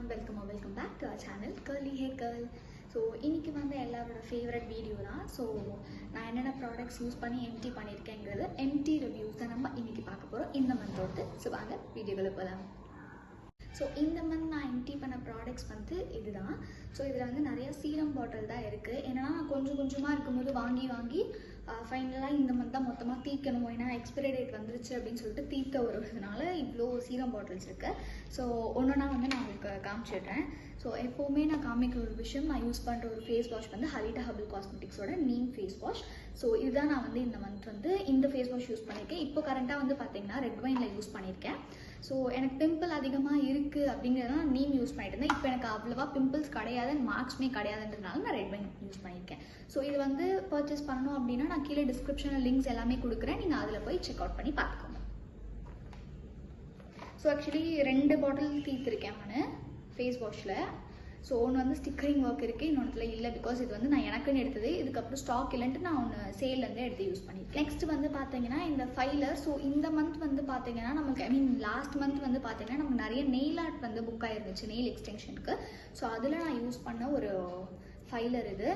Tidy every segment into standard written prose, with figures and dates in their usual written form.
welcome back to our channel Curly Hair Girl. So இன்னைக்கு வந்து எல்லாரோட ஃபேவரட் வீடியோ தான். ஸோ நான் என்னென்ன ப்ராடக்ட்ஸ் யூஸ் பண்ணி எம்டி பண்ணியிருக்கேங்கிறது எம்டி ரிவ்யூஸ் தான் நம்ம இன்னைக்கு பார்க்க போகிறோம் இந்த மந்தோடு. ஸோ வாங்க வீடியோக்குள்ள போகலாம். ஸோ இந்த மந்த் நான் எம்டி பண்ண ப்ராடக்ட்ஸ் வந்து இதுதான். ஸோ இதில் வந்து நிறைய சீரம் பாட்டில் தான் இருக்குது. ஏன்னா கொஞ்சம் கொஞ்சமாக இருக்கும்போது வாங்கி ஃபைனலாக இந்த மந்த் தான் மொத்தமாக தீக்கணும், ஏன்னா எக்ஸ்பைரி டேட் வந்துருச்சு அப்படின்னு சொல்லிட்டு தீர்த்த வருவதுனால இவ்வளோ சீரம் பாட்டில்ஸ் இருக்குது. ஸோ ஒன்றுனா வந்து நான் உங்களுக்கு காமிச்சிடுறேன். ஸோ எப்போவுமே நான் காமிக்கிற ஒரு விஷயம், நான் யூஸ் பண்ணுற ஒரு ஃபேஸ் வாஷ் வந்து ஹரிட்டா ஹெர்பல் காஸ்மெட்டிக்ஸோட நீம் ஃபேஸ் வாஷ். ஸோ இதுதான் நான் வந்து இந்த மந்த் வந்து இந்த ஃபேஸ் வாஷ் யூஸ் பண்ணியிருக்கேன். இப்போ கரண்ட்டாக வந்து பார்த்தீங்கன்னா ரெட் வைனில் யூஸ் பண்ணியிருக்கேன். ஸோ எனக்கு பிம்பிள் அதிகமாக இருக்குது அப்படிங்கிறதுனால நீம் யூஸ் பண்ணிட்டு இருந்தேன். இப்போ எனக்கு அவ்வளோவா பிம்பிள்ஸ் கிடையாது, மார்க்ஸ்மே கிடையாதுன்றதுனால நான் ரெட் வைன் யூஸ் பண்ணியிருக்கேன். ஸோ இது வந்து பர்ச்சேஸ் பண்ணணும் அப்படின்னா நான் கீழே டிஸ்கிரிப்ஷனில் லிங்க்ஸ் எல்லாமே கொடுக்குறேன், நீங்கள் அதில் போய் செக் அவுட் பண்ணி பார்த்துக்கோங்க. ஸோ ஆக்சுவலி 2 பாட்டில் தீர்த்துருக்கேன் நான் ஃபேஸ் வாஷில். ஸோ ஒன்று வந்து ஸ்டிக்கரிங் ஒர்க் இருக்குது, இன்னொன்றுல இல்லை. பிகாஸ் இது வந்து நான் எனக்குன்னு எடுத்தது, இதுக்கப்புறம் ஸ்டாக் இல்லைன்ட்டு நான் ஒன்று சேல்லேருந்தே எடுத்து யூஸ் பண்ணியிருக்கேன். நெக்ஸ்ட் வந்து பார்த்தீங்கன்னா இந்த ஃபைலர். ஸோ இந்த மந்த் வந்து பார்த்தீங்கன்னா நமக்கு லாஸ்ட் மந்த் வந்து பார்த்தீங்கன்னா நமக்கு நிறைய நெயில் ஆர்ட் வந்து புக் ஆயிருந்துச்சு நெயில் எக்ஸ்டென்ஷனுக்கு. ஸோ அதில் நான் யூஸ் பண்ண ஒரு ஃபைலர் இது.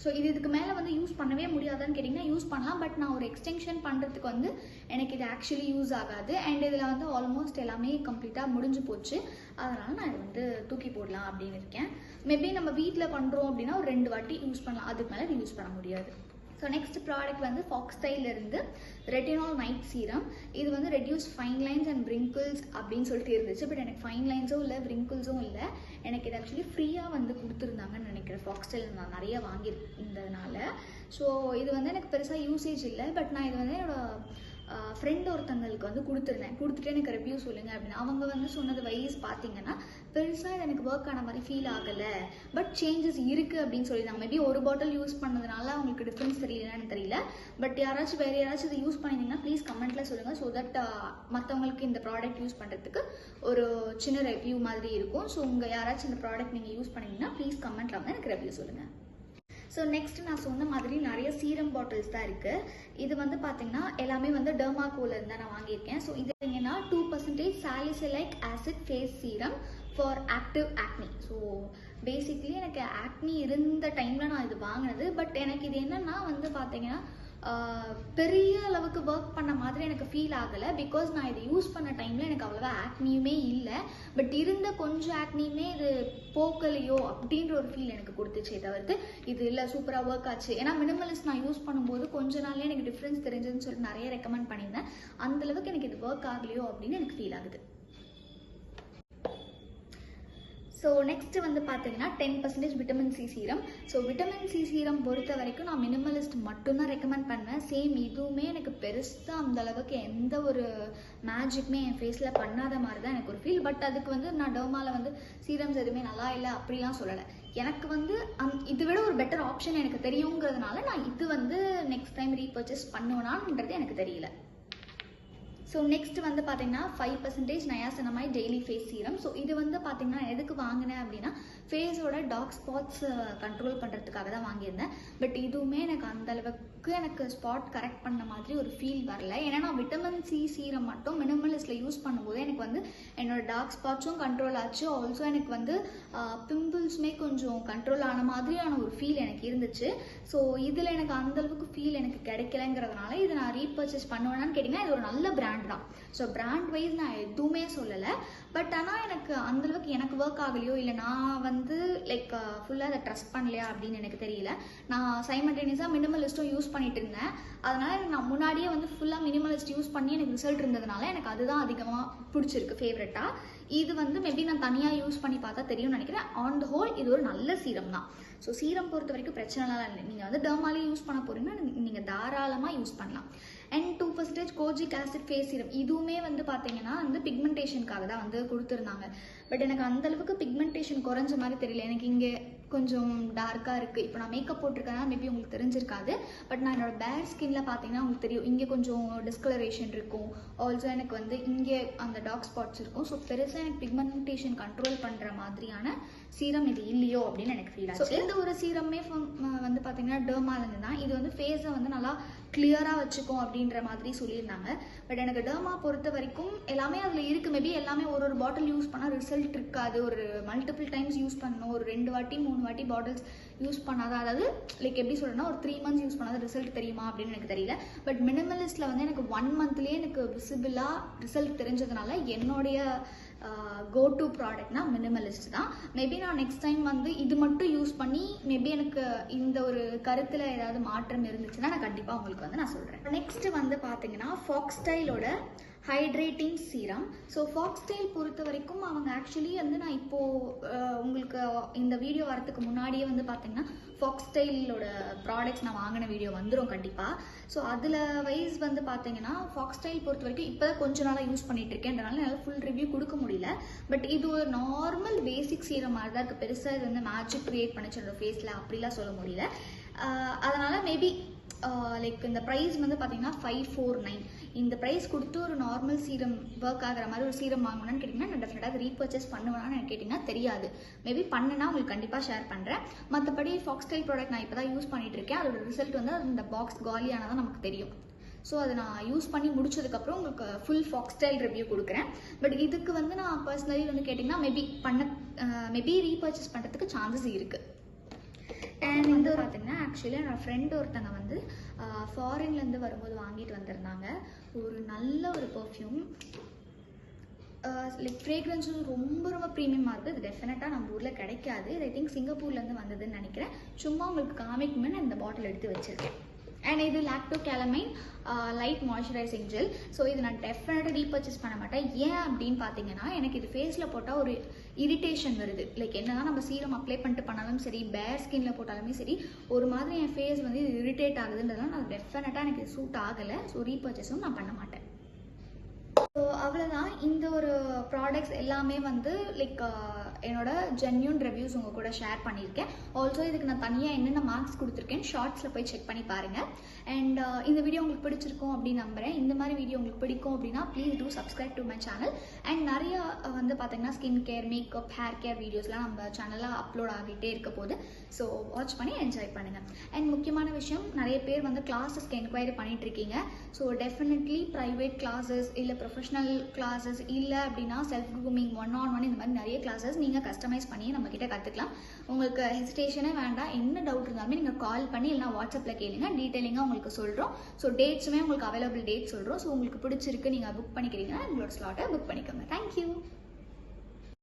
ஸோ இதுக்கு மேலே வந்து யூஸ் பண்ணவே முடியாதான்னு கேட்டிங்கன்னா யூஸ் பண்ணலாம். பட் நான் ஒரு எக்ஸ்டென்ஷன் பண்ணுறதுக்கு வந்து எனக்கு இது ஆக்சுவலி யூஸ் ஆகாது. அண்ட் இதில் வந்து ஆல்மோஸ்ட் எல்லாமே கம்ப்ளீட்டாக முடிஞ்சு போச்சு. அதனால் நான் இது வந்து தூக்கி போடலாம் அப்படின்னு இருக்கேன். மேபி நம்ம வீட்டில் பண்ணுறோம் அப்படின்னா ஒரு 2 வாட்டி யூஸ் பண்ணலாம், அதுக்கு மேலே இது யூஸ் பண்ண முடியாது. ஸோ நெக்ஸ்ட் ப்ராடக்ட் வந்து ஃபாக்ஸ்டைலேருந்து ரெட்டினால் நைட் சீரம். இது வந்து reduce fine lines and wrinkles அப்படின்னு சொல்லிட்டு இருந்துச்சு. பட் எனக்கு ஃபைன் லைன்ஸும் இல்லை, விரிங்கிள்ஸும் இல்லை. எனக்கு இது ஆக்சுவலி ஃப்ரீயாக வந்து கொடுத்துருந்தாங்கன்னு நினைக்கிறேன். ஃபாக்ஸ்டைல் நான் நிறைய வாங்கியிருந்ததுனால. ஸோ இது வந்து எனக்கு பெருசாக யூசேஜ் இல்லை. பட் நான் இது வந்து என்னோடய ஃப்ரெண்ட் ஒருத்தங்களுக்கு வந்து கொடுத்துட்டு எனக்கு ரிவ்யூ சொல்லுங்கள் அப்படின்னு. அவங்க வந்து சொன்னது வைஸ் பார்த்தீங்கன்னா பெருசாக இது எனக்கு ஒர்க் ஆன மாதிரி ஃபீல் ஆகலை, பட் சேஞ்சஸ் இருக்குது அப்படின்னு சொல்லியிருந்தாங்க. மேபி ஒரு பாட்டில் யூஸ் பண்ணதுனால அவங்களுக்கு டிஃப்ரென்ஸ் தெரியலன்னு தெரியல. பட் வேறு யாராச்சும் இது யூஸ் பண்ணியிருந்தீங்கன்னா ப்ளீஸ் கமெண்ட்டில் சொல்லுங்கள். ஸோ தட் மற்றவங்களுக்கு இந்த ப்ராடக்ட் யூஸ் பண்ணுறதுக்கு ஒரு சின்ன ரிவ்யூ மாதிரி இருக்கும். ஸோ உங்கள் யாராச்சும் இந்த ப்ராடக்ட் நீங்கள் யூஸ் பண்ணிங்கன்னா ப்ளீஸ் கமெண்ட்டில் வந்து எனக்கு ரிவ்யூ சொல்லுங்கள். ஸோ நெக்ஸ்ட் நான் சொன்ன மாதிரி நிறைய சீரம் பாட்டில்ஸ் தான் இருக்குது. இது வந்து பார்த்தீங்கன்னா எல்லாமே வந்து டெர்மாகோலேருந்து தான் நான் வாங்கியிருக்கேன். ஸோ இது பார்த்தீங்கன்னா 2% salicylic acid face serum for active acne. So basically எனக்கு ஆக்னி இருந்த டைமில் நான் இது வாங்கினது. பட் எனக்கு இது என்னென்னா வந்து பார்த்தீங்கன்னா பெரிய அளவுக்கு ஒர்க் பண்ண மாதிரி எனக்கு ஃபீல் ஆகலை. பிகாஸ் நான் இது யூஸ் பண்ண டைமில் எனக்கு அவ்வளோவா ஆக்னியுமே இல்லை. பட் இருந்த கொஞ்சம் ஆக்னியுமே இது போக்கலையோ அப்படின்ற ஒரு ஃபீல் எனக்கு கொடுத்துச்சே தவிர்த்து இது இல்லை சூப்பராக ஒர்க் ஆச்சு. ஏன்னா மினிமலிஸ்ட் நான் யூஸ் பண்ணும்போது கொஞ்ச நாள்லேயே எனக்கு டிஃப்ரென்ஸ் தெரிஞ்சுன்னு சொல்லிட்டு நிறைய ரெக்கமெண்ட் பண்ணியிருந்தேன். அந்தளவுக்கு எனக்கு இது ஒர்க் ஆகலையோ அப்படின்னு எனக்கு ஃபீல் ஆகுது. ஸோ நெக்ஸ்ட் வந்து பார்த்தீங்கன்னா 10% vitamin C serum. So vitamin C serum பொறுத்த வரைக்கும் நான் மினிமலிஸ்ட் மட்டும்தான் ரெக்கமெண்ட் பண்ணுவேன். சேம் இதுவுமே எனக்கு பெருசாக அந்தளவுக்கு எந்த ஒரு மேஜிக்குமே என் ஃபேஸில் பண்ணாத மாதிரி தான் எனக்கு ஒரு ஃபீல். பட் அதுக்கு வந்து நான் டெர்மாவில் வந்து சீரம்ஸ் எதுவுமே நல்லா இல்லை அப்படிலாம் சொல்லலை. எனக்கு வந்து இதை விட ஒரு பெட்டர் ஆப்ஷன் எனக்கு தெரியுங்கிறதுனால நான் இது வந்து நெக்ஸ்ட் டைம் ரீபர்ச்சேஸ் பண்ணுவேனான்றது எனக்கு தெரியல. ஸோ நெக்ஸ்ட் வந்து பார்த்தீங்கன்னா 5% niacinamide daily face serum. So இது வந்து பார்த்தீங்கன்னா எதுக்கு வாங்கினேன் அப்படின்னா ஃபேஸோட டார்க் ஸ்பாட்ஸ் கண்ட்ரோல் பண்ணுறதுக்காக தான் வாங்கியிருந்தேன். பட் இதுவுமே எனக்கு அந்தளவுக்கு எனக்கு ஸ்பாட் கரெக்ட் பண்ண மாதிரி ஒரு ஃபீல் வரல. ஏன்னா நான் விட்டமின் சி சீரம் மட்டும் மினிமலிஸ்டில் யூஸ் பண்ணும்போது எனக்கு வந்து என்னோடய டார்க் ஸ்பாட்ஸும் கண்ட்ரோல் ஆச்சு. ஆல்சோ எனக்கு வந்து பிம்பிள்ஸுமே கொஞ்சம் கண்ட்ரோல் ஆன மாதிரியான ஒரு ஃபீல் எனக்கு இருந்துச்சு. ஸோ இதில் எனக்கு அந்தளவுக்கு ஃபீல் எனக்கு கிடைக்கலங்கிறதுனால இதை நான் ரீபர்ச்சேஸ் பண்ணுவேனான்னு கேட்டிங்கன்னா இது ஒரு நல்ல பிராண்ட் தான். ஸோ பிராண்ட் வைஸ் நான் எதுவுமே சொல்லலை. பட் ஆனால் எனக்கு அந்தளவுக்கு எனக்கு ஒர்க் ஆகலையோ இல்லை நான் வந்து லைக் ஃபுல்லாக அதை ட்ரஸ்ட் பண்ணலையா அப்படின்னு எனக்கு தெரியல. நான் சைமல்டேனியஸாக மினிமலிஸ்ட்டும் யூஸ் பண்ணிட்டு இருந்தேன். அதனால் நான் முன்னாடியே வந்து ஃபுல்லாக மினிமலிஸ்ட் யூஸ் பண்ணி எனக்கு ரிசல்ட் இருந்ததுனால எனக்கு அதுதான் அதிகமாக பிடிச்சிருக்கு ஃபேவரட்டாக. இது வந்து மேபி நான் தனியாக யூஸ் பண்ணி பார்த்தா தெரியும்னு நினைக்கிறேன். ஆன் த ஹோல் இது ஒரு நல்ல சீரம் தான். ஸோ சீரம் பொறுத்த வரைக்கும் பிரச்சனைலாம் இல்லை. நீங்கள் வந்து டெர்மாலே யூஸ் பண்ண போகிறீங்கன்னா நீங்கள் தாராளமாக யூஸ் பண்ணலாம். And 2% kojic acid face serum. இதுவுமே வந்து பார்த்தீங்கன்னா வந்து பிக்மெண்டேஷனுக்காக தான் வந்து கொடுத்துருந்தாங்க. பட் எனக்கு அந்தளவுக்கு பிக்மெண்டேஷன் குறைஞ்ச மாதிரி தெரியல. எனக்கு இங்கே கொஞ்சம் டார்க்காக இருக்குது. இப்போ நான் மேக்கப் போட்டிருக்கேன்னா மேபி உங்களுக்கு தெரிஞ்சிருக்காது. பட் நான் என்னோட பேர் ஸ்கின்ல பார்த்தீங்கன்னா உங்களுக்கு தெரியும், இங்கே கொஞ்சம் டிஸ்கலரேஷன் இருக்கும். ஆல்சோ எனக்கு வந்து இங்கே அந்த டார்க் ஸ்பாட்ஸ் இருக்கும். ஸோ பெருசாக எனக்கு பிக்மெண்டேஷன் கண்ட்ரோல் பண்ணுற மாதிரியான சீரம் இது இல்லையோ அப்படின்னு எனக்கு ஃபீல் ஆச்சு. இந்த ஒரு சீரமே வந்து பார்த்தீங்கன்னா டெர்மாலேருந்து தான். இது வந்து ஃபேஸை வந்து நல்லா கிளியராக வச்சுக்கும் அப்படின்ற மாதிரி சொல்லியிருந்தாங்க. பட் எனக்கு டெர்மா பொறுத்த வரைக்கும் எல்லாமே அதில் இருக்குது. மேபி எல்லாமே ஒரு பாட்டில் யூஸ் பண்ணால் ரிசல்ட் இருக்காது. ஒரு மல்டிபிள் டைம்ஸ் யூஸ் பண்ணணும், ஒரு 2 வாட்டி 3 வாட்டி பாட்டில்ஸ் யூஸ் பண்ணாதான், அதாவது லைக் எப்படி சொல்கிறேன்னா ஒரு 3 months யூஸ் பண்ணாத ரிசல்ட் தெரியுமா அப்படின்னு எனக்கு தெரியல. பட் மினிமலிஸ்ட்டில் வந்து எனக்கு 1 monthலேயே எனக்கு விசிபிளாக ரிசல்ட் தெரிஞ்சதுனால என்னுடைய கோ டு ப்ராடக்ட்னா மினிமலிஸ்ட் தான். மேபி நான் நெக்ஸ்ட் டைம் வந்து இது மட்டும் யூஸ் பண்ணி மேபி எனக்கு இந்த ஒரு கருத்தில் ஏதாவது மாற்றம் இருந்துச்சுன்னா நான் கண்டிப்பாக உங்களுக்கு வந்து நான் சொல்கிறேன். நெக்ஸ்ட் வந்து பார்த்தீங்கன்னா ஃபாக்ஸ்டைலோட ஹைட்ரேட்டிங் சீரம். ஸோ ஃபாக்ஸ்டைல் பொறுத்த வரைக்கும் அவங்க ஆக்சுவலி வந்து நான் இப்போது உங்களுக்கு இந்த வீடியோ வரதுக்கு முன்னாடியே வந்து பார்த்தீங்கன்னா ஃபாக்ஸ்டைலோட ப்ராடக்ட்ஸ் நான் வாங்கின வீடியோ வந்துடும் கண்டிப்பாக. ஸோ அதில் வைஸ் வந்து பார்த்தீங்கன்னா ஃபாக்ஸ்டைல் பொறுத்த வரைக்கும் இப்போ தான் கொஞ்ச நாளாக யூஸ் பண்ணிட்டு இருக்கேன்றனால என்னால் ஃபுல் ரிவ்யூ கொடுக்க முடியல. பட் இது ஒரு நார்மல் பேசிக் சீரம் மாதிரி தான் இருக்குது. பெருசாக இது வந்து மேஜிக் க்ரியேட் பண்ணிச்சு என்னோட ஃபேஸில் அப்படிலாம் சொல்ல முடியல. அதனால் மேபி லைக் இந்த ப்ரைஸ் வந்து பார்த்தீங்கன்னா 549. இந்த ப்ரைஸ் கொடுத்து ஒரு நார்மல் சீரம் ஒர்க் ஆகிற மாதிரி ஒரு சீரம் வாங்கணும்னு கேட்டிங்கன்னா நான் டெஃபினட்டாக அது ரீபர்ச்சேஸ் பண்ணுவேன்னு எனக்கு கேட்டிங்கன்னா தெரியாது. மேபி பண்ணுன்னா உங்களுக்கு கண்டிப்பாக ஷேர் பண்ணுறேன். மற்றபடி ஃபாக்ஸ்டைல் ப்ராடக்ட் நான் இப்போ தான் யூஸ் பண்ணிட்டு இருக்கேன். அதோட ரிசல்ட் வந்து அந்த பாக்ஸ் காலியானதான் நமக்கு தெரியும். ஸோ அதை நான் யூஸ் பண்ணி முடிச்சதுக்கப்புறம் உங்களுக்கு ஃபுல் ஃபாக்ஸ்டைல் ரிவ்யூ கொடுக்குறேன். பட் இதுக்கு வந்து நான் பர்சனலி வந்து கேட்டிங்கன்னா மேபி ரீபர்ச்சேஸ் பண்ணுறதுக்கு சான்சஸ் இருக்குது. அண்ட் இந்த பார்த்தீங்கன்னா ஆக்சுவலி என்னோட ஃப்ரெண்டு ஒருத்தங்க வந்து ஃபாரின்லேருந்து வரும்போது வாங்கிட்டு வந்திருந்தாங்க ஒரு நல்ல ஒரு பர்ஃப்யூம். லைக் ஃப்ரேக்ரன்ஸும் ரொம்ப ப்ரீமியமாக இருக்குது. இது டெஃபினட்டாக நம்ம ஊரில் கிடைக்காது. இது ஐ திங்க் சிங்கப்பூர்லேருந்து வந்ததுன்னு நினைக்கிறேன். சும்மா உங்களுக்கு காமிக்குமே நான் இந்த பாட்டில் எடுத்து வச்சுருக்கேன். அண்ட் இது lacto calamine light moisturising gel. So இது நான் டெஃபினட்டாக ரீபர்ச்சேஸ் பண்ண மாட்டேன். ஏன் அப்படின்னு பார்த்தீங்கன்னா எனக்கு இது ஃபேஸில் போட்டால் ஒரு இரிட்டேஷன் வருது. லைக் என்னதான் நம்ம சீரம் அப்ளை பண்ணிட்டு பண்ணாலும் சரி, பேர் ஸ்கின்ல போட்டாலுமே சரி, ஒரு மாதிரி என் ஃபேஸ் வந்து இரிட்டேட் ஆகுதுன்றதுனால நான் டெஃபினட்டாக எனக்கு சூட் ஆகலை. ஸோ ரீபர்ச்சேஸும் நான் பண்ண மாட்டேன். ஸோ அவ்வளோதான். இந்த ஒரு ப்ராடக்ட்ஸ் எல்லாமே வந்து லைக் என்னோட ஜென்யூன் ரிவ்யூஸ் உங்கள் கூட ஷேர் பண்ணியிருக்கேன். ஆல்சோ இதுக்கு நான் தனியாக என்னென்ன மார்க்ஸ் கொடுத்துருக்கேன் ஷார்ட்ஸில் போய் செக் பண்ணி பாருங்கள். அண்ட் இந்த வீடியோ உங்களுக்கு பிடிச்சிருக்கும் அப்படின்னு நம்புகிறேன். இந்த மாதிரி வீடியோ உங்களுக்கு பிடிக்கும் அப்படின்னா please do subscribe to my channel. And நிறைய வந்து பார்த்தீங்கன்னா skin care, makeup, hair care வீடியோஸ்லாம் நம்ம சேனலில் அப்லோட் ஆகிட்டே இருக்க போது. ஸோ வாட்ச் பண்ணி என்ஜாய் பண்ணுங்கள். அண்ட் முக்கியமான விஷயம், நிறைய பேர் வந்து கிளாஸஸ்க்கு என்கொயரி பண்ணிட்டு இருக்கீங்க. ஸோ டெஃபினெட்லி ப்ரைவேட் கிளாஸஸ் இல்லை ப்ரொஃபஷனல் கிளாஸஸ் இல்லை அப்படின்னா செல்ஃப் க்ரூமிங் 1-on-1 இந்த மாதிரி நிறைய கிளாஸஸ் நீங்கள் கஸ்டமைஸ் பண்ணி நம்மக்கிட்ட கற்றுக்கலாம். உங்களுக்கு ஹெசிடேஷனே வேண்டாம். என்ன டவுட் இருந்தாலுமே நீங்கள் கால் பண்ணி இல்லைனா வாட்ஸ்அப்பில் கேளுங்க. டீட்டெயிலிங்காக உங்களுக்கு சொல்கிறோம். ஸோ டேட்ஸுமே உங்களுக்கு அவைலபிள் டேட் சொல்கிறோம். ஸோ உங்களுக்கு பிடிச்சிருக்கு நீங்கள் புக் பண்ணிக்கிறீங்கன்னா உங்களோட ஸ்லாட்டை புக் பண்ணிக்கோங்க. தேங்க்யூ.